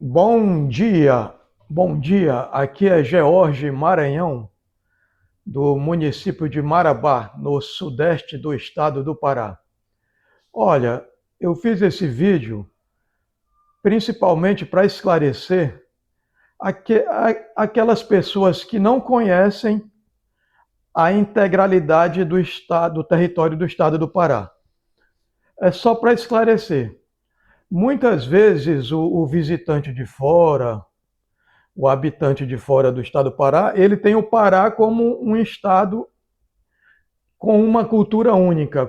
Bom dia. Aqui é George Maranhão, do município de Marabá, no sudeste do estado do Pará. Olha, eu fiz esse vídeo principalmente para esclarecer aquelas pessoas que não conhecem a integralidade do estado, do território do estado do Pará. É só para esclarecer. Muitas vezes o visitante de fora, o habitante de fora do estado do Pará, ele tem o Pará como um estado com uma cultura única,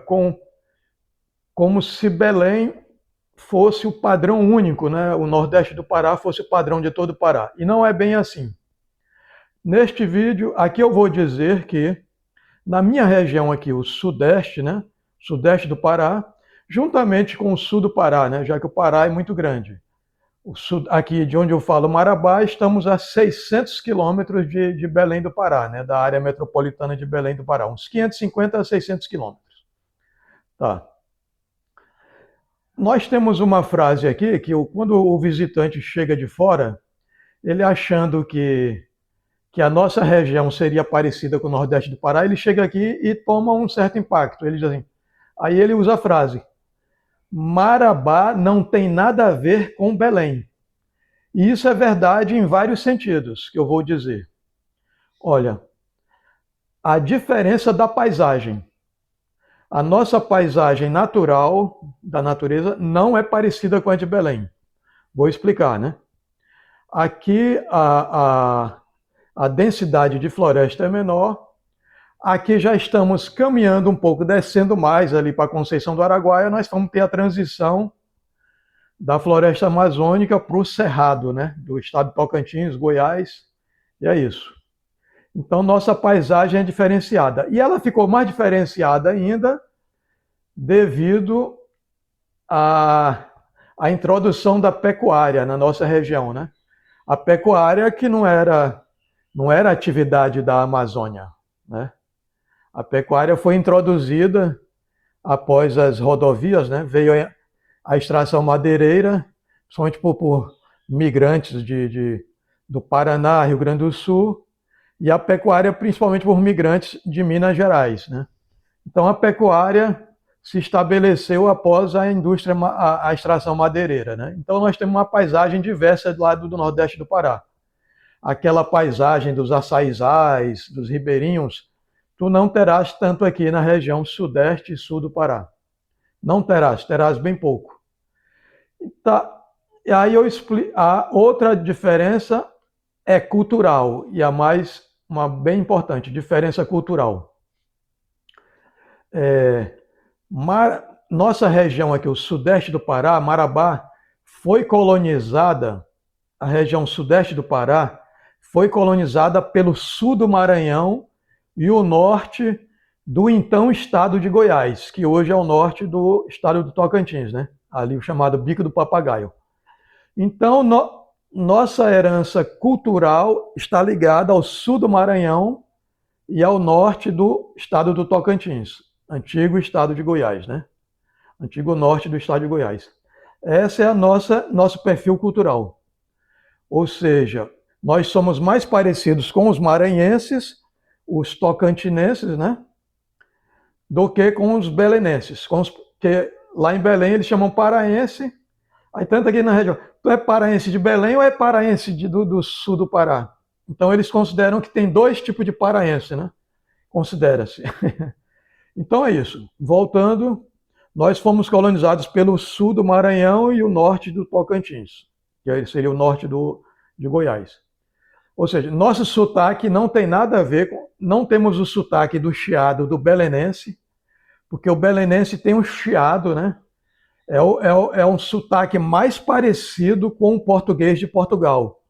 como se Belém fosse o padrão único, né? O Nordeste do Pará fosse o padrão de todo o Pará. E não é bem assim. Neste vídeo, aqui eu vou dizer que na minha região aqui, o Sudeste, né? Sudeste do Pará, juntamente com o Sul do Pará, né? Já que o Pará é muito grande. Aqui de onde eu falo, Marabá, estamos a 600 quilômetros de Belém do Pará, né, da área metropolitana de Belém do Pará, uns 550 a 600 quilômetros. Tá. Nós temos uma frase aqui que quando o visitante chega de fora, ele achando que a nossa região seria parecida com o Nordeste do Pará, ele chega aqui e toma um certo impacto. Ele diz assim, aí ele usa a frase, Marabá não tem nada a ver com Belém. E isso é verdade em vários sentidos, que eu vou dizer. Olha, a diferença da paisagem. A nossa paisagem natural, da natureza, não é parecida com a de Belém. Vou explicar, né? Aqui a densidade de floresta é menor. Aqui já estamos caminhando um pouco, descendo mais ali para Conceição do Araguaia, nós vamos ter a transição da floresta amazônica para o Cerrado, né? Do estado de Tocantins, Goiás, e é isso. Então, nossa paisagem é diferenciada. E ela ficou mais diferenciada ainda devido à introdução da pecuária na nossa região, né? A pecuária que não era atividade da Amazônia, né? A pecuária foi introduzida após as rodovias, né? Veio a extração madeireira, principalmente por migrantes do Paraná, Rio Grande do Sul, e a pecuária principalmente por migrantes de Minas Gerais, né? Então a pecuária se estabeleceu após a indústria, a extração madeireira, né? Então nós temos uma paisagem diversa do lado do Nordeste do Pará. Aquela paisagem dos açaizais, dos ribeirinhos, tu não terás tanto aqui na região Sudeste e Sul do Pará. Não terás bem pouco. Tá. E aí eu explico. A outra diferença é cultural, e uma bem importante, diferença cultural. Nossa região aqui, o sudeste do Pará, Marabá, foi colonizada, a região sudeste do Pará, foi colonizada pelo sul do Maranhão e o norte do então estado de Goiás, que hoje é o norte do estado do Tocantins, né? Ali o chamado Bico do Papagaio. Então, nossa herança cultural está ligada ao sul do Maranhão e ao norte do estado do Tocantins, antigo estado de Goiás, né? Antigo norte do estado de Goiás. Esse é nosso perfil cultural. Ou seja, nós somos mais parecidos com os maranhenses, os tocantinenses, né? Do que com os belenenses. Que lá em Belém eles chamam paraense. Aí tanto aqui na região, tu é paraense de Belém ou é paraense do sul do Pará? Então eles consideram que tem dois tipos de paraense, né? Considera-se. Então é isso. Voltando, nós fomos colonizados pelo sul do Maranhão e o norte do Tocantins, que aí seria o norte de Goiás. Ou seja, nosso sotaque não tem nada a ver com. Não temos o sotaque do chiado do belenense, porque o belenense tem um chiado, né? É um sotaque mais parecido com o português de Portugal.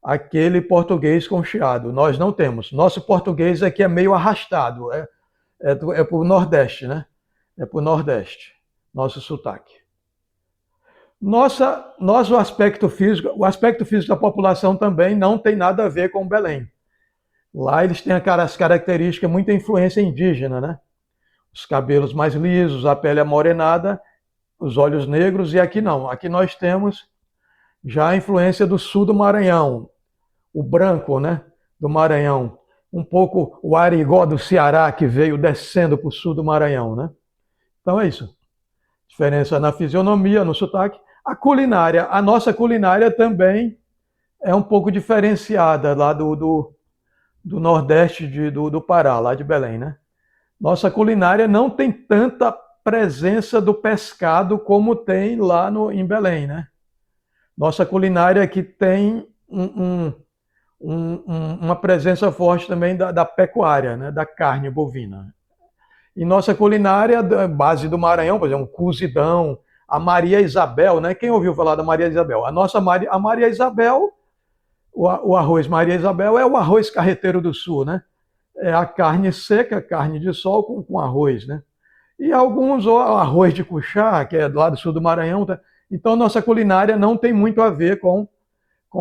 Aquele português com chiado. Nós não temos. Nosso português aqui é meio arrastado. É para o Nordeste, né? É para o Nordeste, nosso sotaque. Nosso aspecto físico, o aspecto físico da população também não tem nada a ver com Belém. Lá eles têm as características, muita influência indígena, né? Os cabelos mais lisos, a pele amorenada, os olhos negros, e aqui não. Aqui nós temos Já a influência do sul do Maranhão, o branco, né, do Maranhão, um pouco o arigó do Ceará que veio descendo para o sul do Maranhão, né? Então é isso. Diferença na fisionomia, no sotaque. A culinária, a nossa culinária também é um pouco diferenciada lá do Nordeste do Pará, lá de Belém, né? Nossa culinária não tem tanta presença do pescado como tem lá em Belém, né? Nossa culinária aqui tem uma presença forte também da pecuária, né? Da carne bovina. E nossa culinária, base do Maranhão, por exemplo, cozidão, a Maria Isabel, né? Quem ouviu falar da Maria Isabel? A Maria Isabel, o arroz Maria Isabel é o arroz carreteiro do sul, né? É a carne seca, carne de sol com arroz, né? E alguns o arroz de cuchá, que é lá do sul do Maranhão. Tá? Então, nossa culinária não tem muito a ver com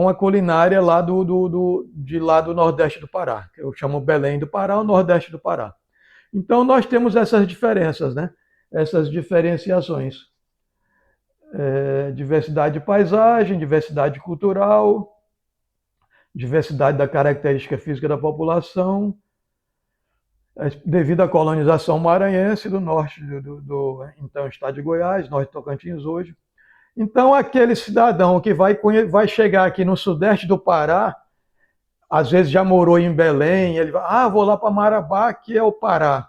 a culinária lá de lá do Nordeste do Pará. Que eu chamo Belém do Pará, o Nordeste do Pará. Então, nós temos essas diferenças, né? Essas diferenciações. Diversidade de paisagem, diversidade cultural, diversidade da característica física da população, devido à colonização maranhense do norte então, estado de Goiás, norte de Tocantins hoje. Então, aquele cidadão que vai chegar aqui no sudeste do Pará, às vezes já morou em Belém, ele vai, vou lá para Marabá, que é o Pará.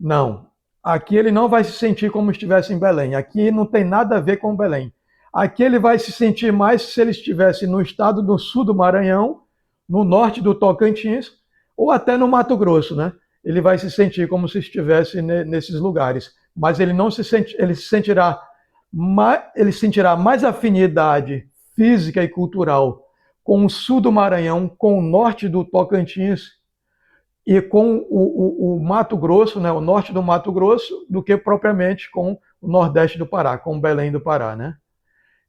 Não, aqui ele não vai se sentir como se estivesse em Belém. Aqui não tem nada a ver com Belém. Aqui ele vai se sentir mais se ele estivesse no estado do sul do Maranhão, no norte do Tocantins, ou até no Mato Grosso, né? Ele vai se sentir como se estivesse nesses lugares. Mas ele não se sente, ele sentirá mais afinidade física e cultural com o sul do Maranhão, com o norte do Tocantins e com o Mato Grosso, né, o norte do Mato Grosso, do que propriamente com o nordeste do Pará, com Belém do Pará, né?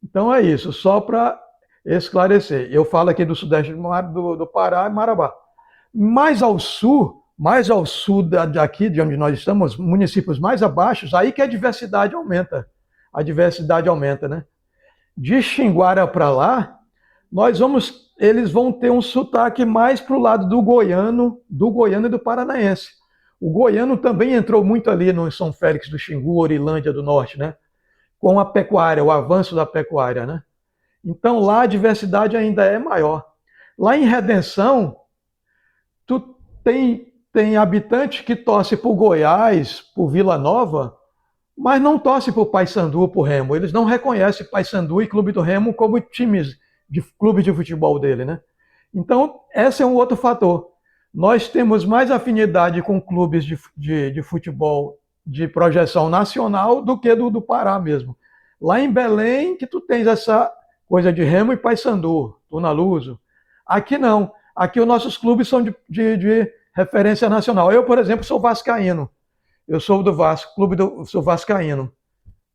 Então é isso, só para esclarecer. Eu falo aqui do sudeste do Pará e Marabá. Mais ao sul daqui, de onde nós estamos, municípios mais abaixo, aí que a diversidade aumenta. A diversidade aumenta, né? De Xinguara para lá, eles vão ter um sotaque mais para o lado do goiano e do paranaense. O goiano também entrou muito ali no São Félix do Xingu, Orilândia do Norte, né? Com a pecuária, o avanço da pecuária, né? Então lá a diversidade ainda é maior. Lá em Redenção, tu tem habitante que torce por Goiás, por Vila Nova, mas não torce por Paysandu, por Remo. Eles não reconhecem Paysandu e Clube do Remo como times de clube de futebol dele, né? Então, esse é um outro fator. Nós temos mais afinidade com clubes de futebol de projeção nacional do que do Pará mesmo. Lá em Belém, que tu tens essa coisa de Remo e Paysandu, Tunaluso. Aqui não. Aqui os nossos clubes são de referência nacional. Eu, por exemplo, sou vascaíno. Eu sou do Vasco, sou vascaíno.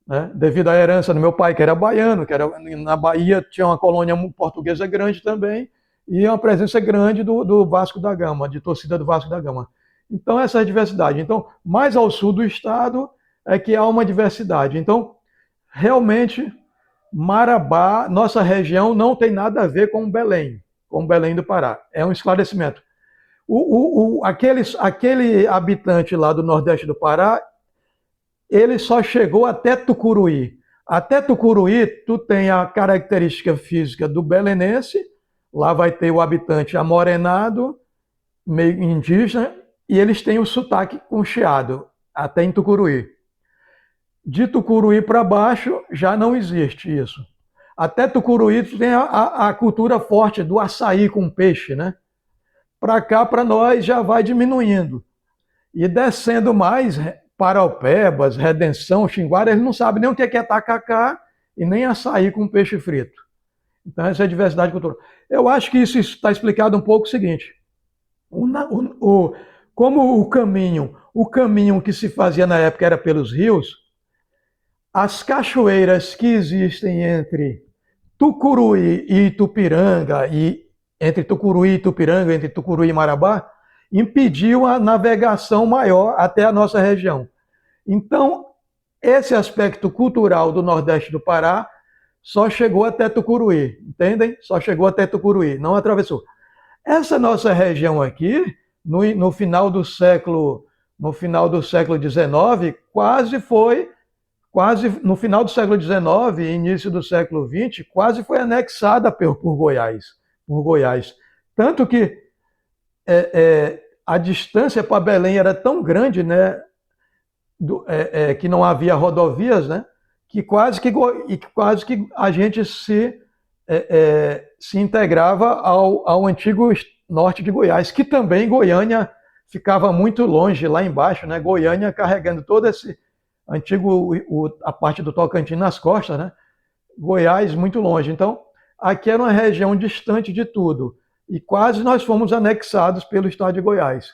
Né? Devido à herança do meu pai, que era baiano, na Bahia tinha uma colônia portuguesa grande também, e uma presença grande do Vasco da Gama, de torcida do Vasco da Gama. Então, essa é a diversidade. Então, mais ao sul do estado é que há uma diversidade. Então, realmente, Marabá, nossa região, não tem nada a ver com Belém do Pará. É um esclarecimento. Aquele habitante lá do Nordeste do Pará, ele só chegou até Tucuruí. Até Tucuruí, tu tem a característica física do belenense, lá vai ter o habitante amorenado, meio indígena, e eles têm o sotaque com chiado, até em Tucuruí. De Tucuruí para baixo, já não existe isso. Até Tucuruí, tu tem a cultura forte do açaí com peixe, né? Para cá, para nós, já vai diminuindo. E descendo mais, Paraupebas, Redenção, Xinguara, eles não sabem nem o que é tacacá e nem açaí com peixe frito. Então, essa é a diversidade cultural. Eu acho que isso está explicado um pouco o seguinte. Como o caminho que se fazia na época era pelos rios, as cachoeiras que existem entre Tucuruí e Itupiranga, entre Tucuruí e Marabá, impediu a navegação maior até a nossa região. Então, esse aspecto cultural do Nordeste do Pará só chegou até Tucuruí, entendem? Só chegou até Tucuruí, não atravessou. Essa nossa região aqui, no final do século, no final do século XIX, quase no final do século XIX e início do século XX, quase foi anexada por Goiás. Tanto que a distância para Belém era tão grande, né, que não havia rodovias, né, que quase que a gente se integrava ao antigo norte de Goiás, que também Goiânia ficava muito longe, lá embaixo, né, Goiânia carregando todo esse antigo, a parte do Tocantins nas costas, né, Goiás muito longe. Então, aqui era uma região distante de tudo, e quase nós fomos anexados pelo estado de Goiás.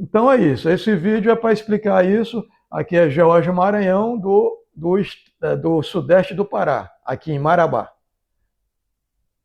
Então é isso, esse vídeo é para explicar isso. Aqui é Geórgio Maranhão, do sudeste do Pará, aqui em Marabá.